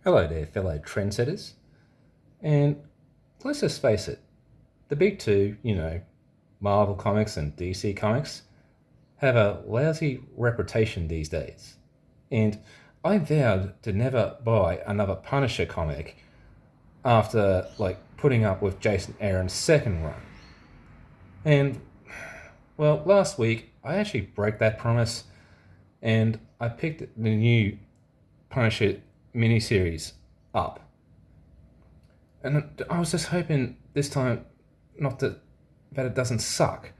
Hello there, fellow trendsetters. And let's just face it, the big two, Marvel Comics and DC Comics, have a lousy reputation these days. And I vowed to never buy another Punisher comic after, putting up with Jason Aaron's second run. And, well, last week I actually broke that promise and I picked the new Punisher miniseries up. And I was just hoping this time that it doesn't suck.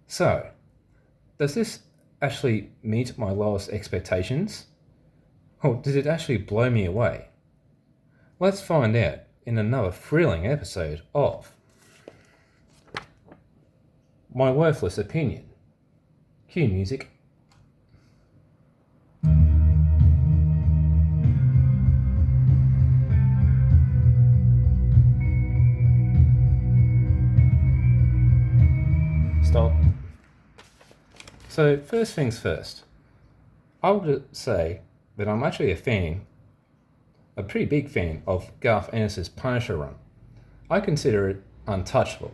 So, does this actually meet my lowest expectations? Or did it actually blow me away? Let's find out in another thrilling episode of My Worthless Opinion. Cue music. Stop. So first things first, I would say that I'm actually a pretty big fan of Garth Ennis's Punisher run. I consider it untouchable.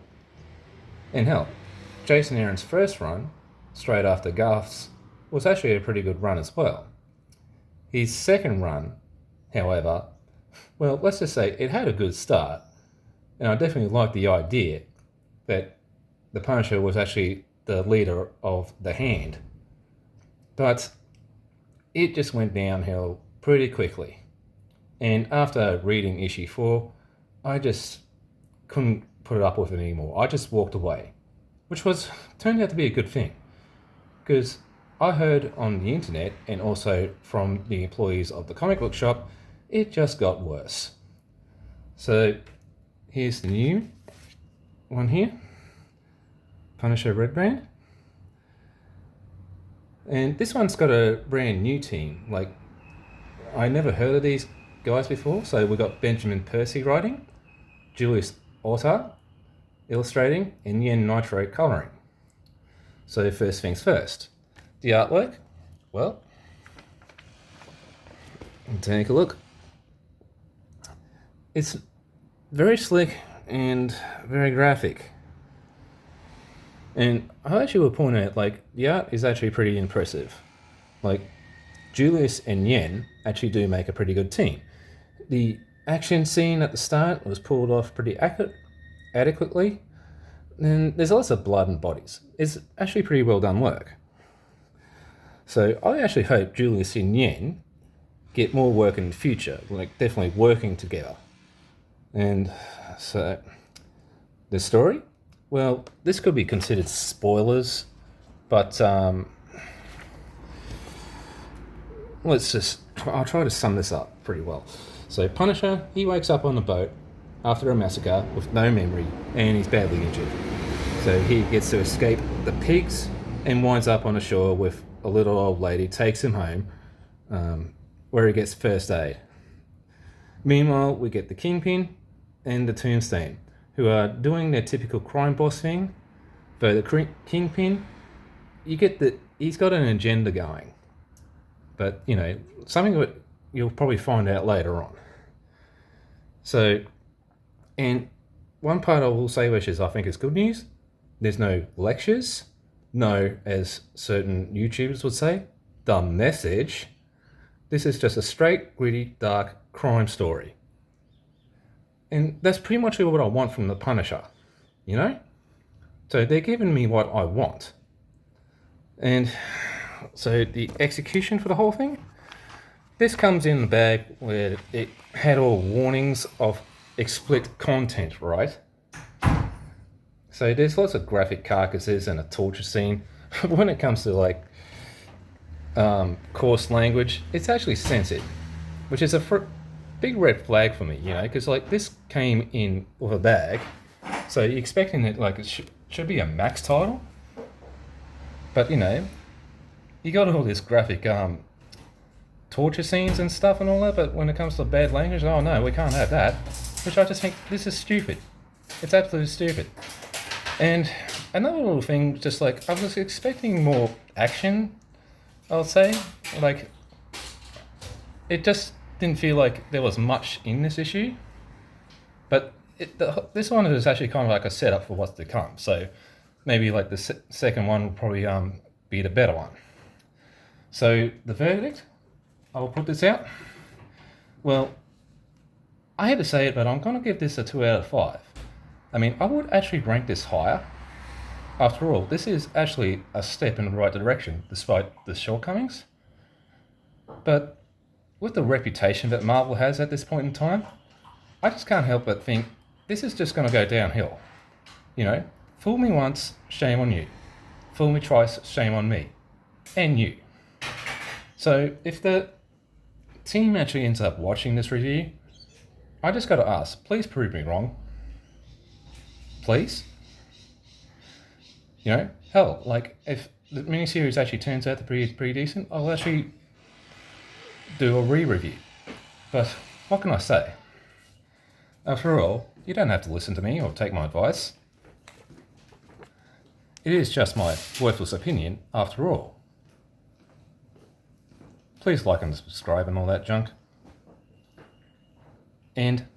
And hell, Jason Aaron's first run, straight after Garth's, was actually a pretty good run as well. His second run, however, well, let's just say it had a good start, and I definitely liked the idea that the Punisher was actually the leader of the Hand. But it just went downhill pretty quickly. And after reading issue 4, I just couldn't put it up with it anymore. I just walked away, which turned out to be a good thing. Because I heard on the internet and also from the employees of the comic book shop, it just got worse. So here's the new one here. Punisher Red Brand. And this one's got a brand new team. I never heard of these guys before. So we've got Benjamin Percy writing, Julius Orta illustrating, and Yen Nitro colouring. So first things first. The artwork, well, take a look. It's very slick and very graphic. And I actually will point out, the art is actually pretty impressive. Julius and Yen actually do make a pretty good team. The action scene at the start was pulled off pretty adequately. And there's lots of blood and bodies. It's actually pretty well done work. So I actually hope Julius and Yen get more work in the future, definitely working together. And so, the story? Well, this could be considered spoilers, but I'll try to sum this up pretty well. So Punisher, he wakes up on a boat after a massacre with no memory and he's badly injured. So he gets to escape the pigs and winds up on a shore with a little old lady, takes him home, where he gets first aid. Meanwhile, we get the Kingpin and the Tombstone, who are doing their typical crime boss thing. But the Kingpin, he's got an agenda going. But, something that you'll probably find out later on. So, and one part I will say, which I think is good news, there's no lectures, no, as certain YouTubers would say, dumb message. This is just a straight, gritty, dark crime story. And that's pretty much what I want from the Punisher, So they're giving me what I want. And so the execution for the whole thing, this comes in the bag where it had all warnings of explicit content, right? So there's lots of graphic carcasses and a torture scene. When it comes to coarse language, it's actually censored, which is a big red flag for me, because this came in with a bag, so you're expecting it it should be a max title, but you got all this graphic torture scenes and stuff and all that, but when it comes to bad language, oh no, we can't have that, which I just think this is stupid. It's absolutely stupid. And another little thing, just I was expecting more action, I'll say, it just didn't feel like there was much in this issue, but this one is actually kind of like a setup for what's to come. So maybe like the second one will probably be the better one. So the verdict, I will put this out. Well, I hate to say it, but I'm going to give this a 2 out of 5. I mean, I would actually rank this higher. After all, this is actually a step in the right direction, despite the shortcomings. But with the reputation that Marvel has at this point in time, I just can't help but think this is just going to go downhill. You know, fool me once, shame on you. Fool me twice, shame on me. And you. So if the team actually ends up watching this review, I just got to ask, please prove me wrong. Please? You know, hell, like if the miniseries actually turns out to be pretty decent, I'll actually do a re-review. But what can I say? After all, you don't have to listen to me or take my advice. It is just my worthless opinion after all. Please like and subscribe and all that junk. And